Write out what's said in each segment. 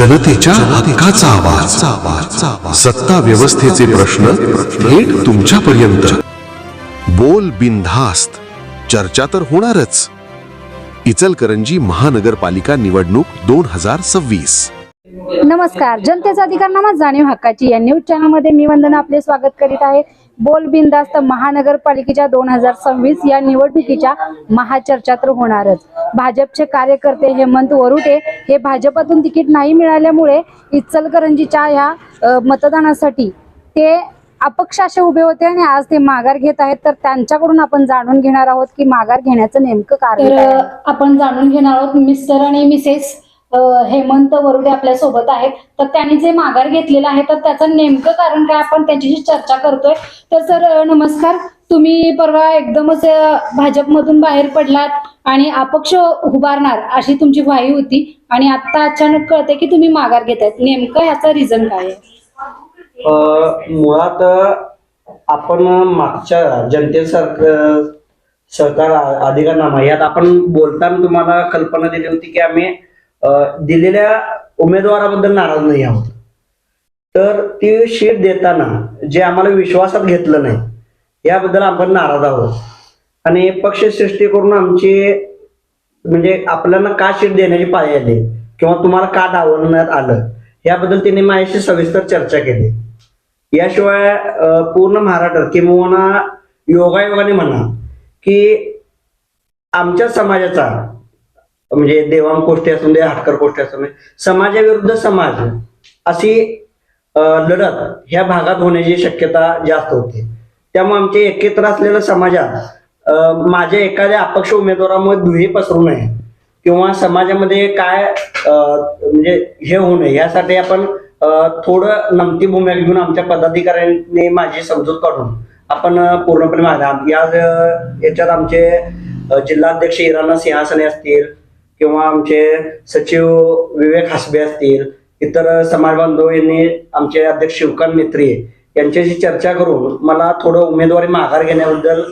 जनतेच्या हक्काचा आवाज, सत्ता व्यवस्थेचे प्रश्न थेट तुमच्यापर्यंत. बोल बिनधास्त, चर्चा तर होणारच. इचलकरंजी महानगरपालिका निवडणूक 2026. नमस्कार, जनतेचा अधिकार नामा जाणीव हक्काची या न्यूज चॅनल मध्ये मी वंदना आपले स्वागत करीत आहे. बोल बिनधास्त महानगरपालिकेच्या 2026 या निवडणुकीच्या महाचर्चा तर होणारच. भाजपचे कार्यकर्ते हेमंत वरुटे हे भाजपातून तिकीट नाही मिळाल्यामुळे इचलकरंजीच्या या मतदानासाठी ते अपक्ष असे उभे होते आणि आज ते माघार घेत आहेत. तर त्यांच्याकडून आपण जाणून घेणार आहोत की माघार घेण्याचं नेमकं कारण काय आहे. आपण जाणून घेणार आहोत. मिस्टर आणि मिसेस हेमंत वरुटे आपल्या सोबत आहेत. तर त्यांनी जे माघार घेतलेलं आहे तर त्याचं नेमकं कारण काय आपण त्यांच्याशी चर्चा करतोय. तर सर नमस्कार, तुम्ही परवा एकदमच भाजपमधून बाहेर पडलात आणि अपक्ष उभारणार अशी तुमची ग्वाही होती आणि आता अचानक कळते की तुम्ही माघार घेतायत. नेमकं ह्याचं रिझन काय आहे? मुळात आपण मागच्या सरकार अधिकारनामा यात आपण बोलताना तुम्हाला कल्पना दिली होती की आम्ही दिलेल्या उमेदवाराबद्दल नाराज नाही आहोत. तर ती शीट देताना जे आम्हाला विश्वासात घेतलं नाही याबद्दल आपण नाराज आहोत. आणि पक्षसृष्टी करून आमची म्हणजे आपल्याला का शीट देण्याची पाळी आली किंवा तुम्हाला का डावलण्यात आलं याबद्दल त्यांनी माझ्याशी सविस्तर चर्चा केली. याशिवाय पूर्ण महाराष्ट्रात किंवा योगायोगाने म्हणा की आमच्या समाजाचा म्हणजे देवांग गोष्टी असून दे, हाटकर गोष्टी असून दे, समाजाविरुद्ध समाज अशी लढत ह्या भागात होण्याची शक्यता जास्त होती. त्यामुळे आमचे एकत्र असलेल्या समाजात माझ्या एखाद्या अपक्ष उमेदवारामुळे दुही पसरू नये किंवा समाजामध्ये काय म्हणजे हे होऊ नये यासाठी आपण थोडं नमती भूमिका घेऊन आमच्या पदाधिकाऱ्यांनी माझी समजूत काढून आपण पूर्णपणे याच्यात आमचे जिल्हाध्यक्ष इराणा सिंहासने असतील किंवा आमचे सचिव विवेक हासबे असतील, इतर समाज बांधव यांनी आमचे अध्यक्ष शिवकांत मेत्री यांच्याशी चर्चा करून मला थोडं उमेदवारी माघार घेण्याबद्दल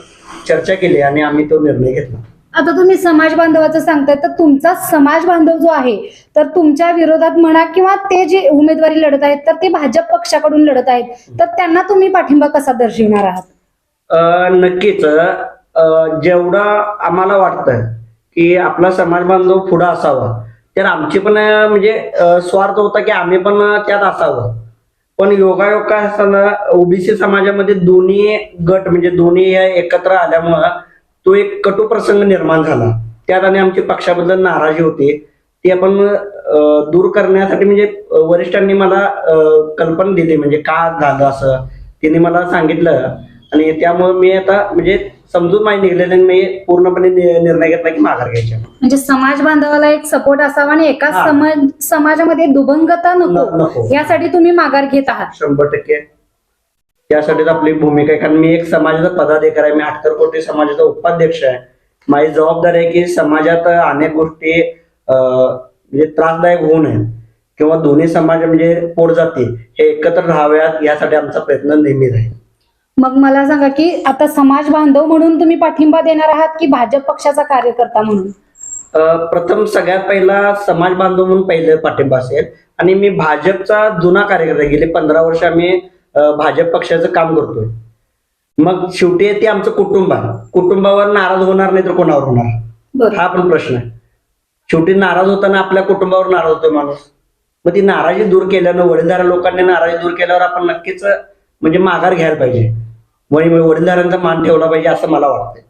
चर्चा केली आणि आम्ही तो निर्णय घेतला. आता तुम्ही समाज बांधवाचं सांगताय तर तुमचा समाज बांधव जो आहे तर तुमच्या विरोधात म्हणा किंवा ते जे उमेदवारी लढत आहेत तर ते भाजप पक्षाकडून लढत आहेत, तर त्यांना तुम्ही पाठिंबा कसा दर्शविणार आहात? नक्कीच जेवढा आम्हाला वाटतं की आपला समाज बांधव पुढे असावा तर आमची पण म्हणजे स्वार्थ होता की आम्ही पण त्यात असावं. पण योगायोग काय असताना ओबीसी समाजामध्ये दोन्ही गट म्हणजे दोन्ही एकत्र आल्यामुळं तो एक कटू प्रसंग निर्माण झाला. त्यात आणि आमची पक्षाबद्दल नाराजी होती ती आपण दूर करण्यासाठी म्हणजे वरिष्ठांनी मला कल्पना दिली म्हणजे का झालं असं त्यांनी मला सांगितलं आणि त्यामुळे मी आता म्हणजे समजून माहिती निघलेली मी पूर्णपणे निर्णय घेतला की माघार घ्यायचा. म्हणजे समाज बांधवाला एक सपोर्ट असावा आणि एका समाजामध्ये दुभंगता नको यासाठी तुम्ही माघार घेत आहात. 100% त्यासाठीच आपली भूमिका आहे. कारण मी एक समाजाचा पदाधिकारी आहे, मी हाटकर कोटी समाजाचा उपाध्यक्ष आहे. माझी जबाबदारी आहे की समाजात अनेक गोष्टी म्हणजे त्रासदायक होऊ नये किंवा दोन्ही समाज म्हणजे पोट जाती हे एकत्र राहाव्यात यासाठी आमचा प्रयत्न नेहमी राहील. मग मला सांगा की आता समाज बांधव म्हणून तुम्ही पाठिंबा देणार आहात की भाजप पक्षाचा कार्यकर्ता म्हणून? प्रथम सगळ्यात पहिला समाज बांधव म्हणून पहिलं पाठिंबा असेल आणि मी भाजपचा जुना कार्यकर्ता गेले 15 वर्ष आम्ही भाजप पक्षाचं काम करतोय. मग शेवटी ते आमचं कुटुंब आहे. कुटुंबावर नाराज होणार नाही तर कोणावर होणार हा पण प्रश्न आहे. शेवटी नाराज होताना आपल्या कुटुंबावर नाराज होतोय माणूस. मग ती नाराजी दूर केल्यानं वडीलधाऱ्या लोकांनी नाराजी दूर केल्यावर आपण नक्कीच म्हणजे माघार घ्यायला पाहिजे. वडीलधाऱ्यांचा मान ठेवला पाहिजे असं मला वाटतंय.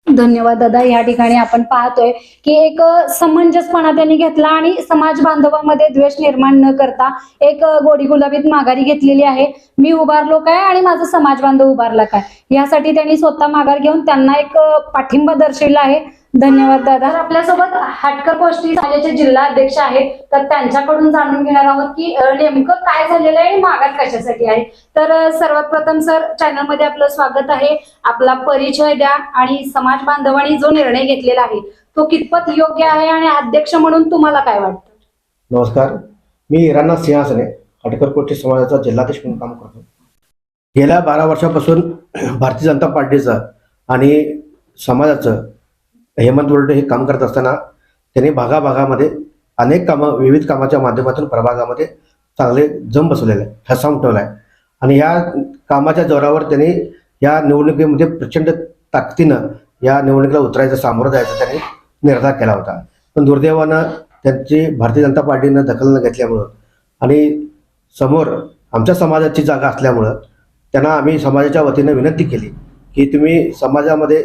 धन्यवाद दादा. या ठिकाणी आपण पाहतोय की एक समंजसपणा त्यांनी घेतला आणि समाज बांधवामध्ये द्वेष निर्माण न करता एक गोडी गुलाबीत माघारी घेतलेली आहे. मी उभारलो काय आणि माझा समाज बांधव उभारला काय यासाठी त्यांनी स्वतः माघार घेऊन त्यांना एक पाठिंबा दर्शविला आहे. धन्यवाद दादा. आपल्यासोबत हाटकर गोष्टी समाजाचे जिल्हा अध्यक्ष आहेत तर त्यांच्याकडून जाणून घेणार आहोत की नेमकं काय झालेलं आहे आणि माघार कशासाठी आहे. तर सर्वात प्रथम सर चॅनल मध्ये आपलं स्वागत आहे. आपला परिचय द्या आणि समाज बांधवांनी जो निर्णय घेतलेला आहे तो कितपत योग्य आहे आणि अध्यक्ष म्हणून तुम्हाला काय वाटतं? नमस्कार, मी इराणा सिंहासने हाटकर कोटी समाजाचा जिल्हाध्यक्ष म्हणून काम करतो. गेल्या 12 वर्षापासून भारतीय जनता पार्टीचं आणि समाजाचं हेमंत वरुटे हे काम करत असताना त्यांनी भागाभागामध्ये अनेक कामं विविध कामाच्या माध्यमातून प्रभागामध्ये चांगले जम बसवलेले आहे, ठसा उमटवला आहे. आणि ह्या कामाच्या जोरावर त्यांनी या निवडणुकीमध्ये प्रचंड ताकदीनं या निवडणुकीला उतरायचं, सामोरं जायचं त्यांनी निर्धार केला होता. पण दुर्दैवानं त्यांची भारतीय जनता पार्टीनं दखल न घेतल्यामुळं आणि समोर आमच्या समाजाची जागा असल्यामुळं त्यांना आम्ही समाजाच्या वतीनं विनंती केली की तुम्ही समाजामध्ये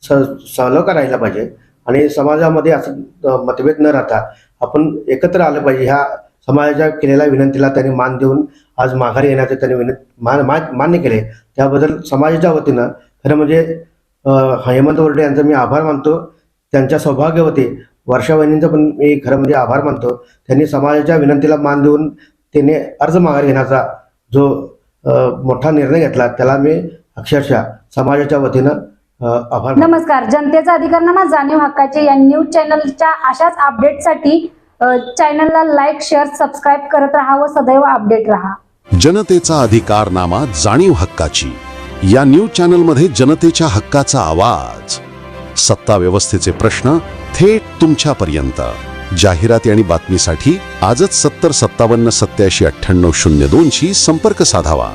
सहलोका राहिला पाहिजे आणि समाजामध्ये असं मतभेद न राहता आपण एकत्र आलं पाहिजे. ह्या समाजाच्या केलेल्या विनंतीला त्यांनी मान देऊन आज माघारी येण्याचे त्यांनी मान्य केले. त्याबद्दल समाजाच्या वतीनं खरं म्हणजे हेमंत बोर्डे यांचा मी आभार मानतो. त्यांच्या सौभाग्यवती वर्षा वहिनींचा पण मी खरं म्हणजे आभार मानतो. त्यांनी समाजाच्या विनंतीला मान देऊन त्यांनी अर्ज माघारी घेण्याचा जो मोठा निर्णय घेतला त्याला मी अक्षरशः समाजाच्या वतीनं आभार मानतो. नमस्कार. जनतेचा अधिकारनामा जाणीव हक्काचे या न्यूज चॅनलच्या अशाच अपडेटसाठी चॅनलला लाईक, शेअर, सबस्क्राईब करत राहा व सदैव अपडेट राहा. जनतेचा अधिकारनामा जाणीव हक्काची या न्यूज चॅनलमध्ये जनतेच्या हक्काचा आवाज. सत्ता व्यवस्थेचे प्रश्न थेट तुमच्यापर्यंत. जाहिराती आणि बातमीसाठी आजच 70 57 87 98 02 शी संपर्क साधावा.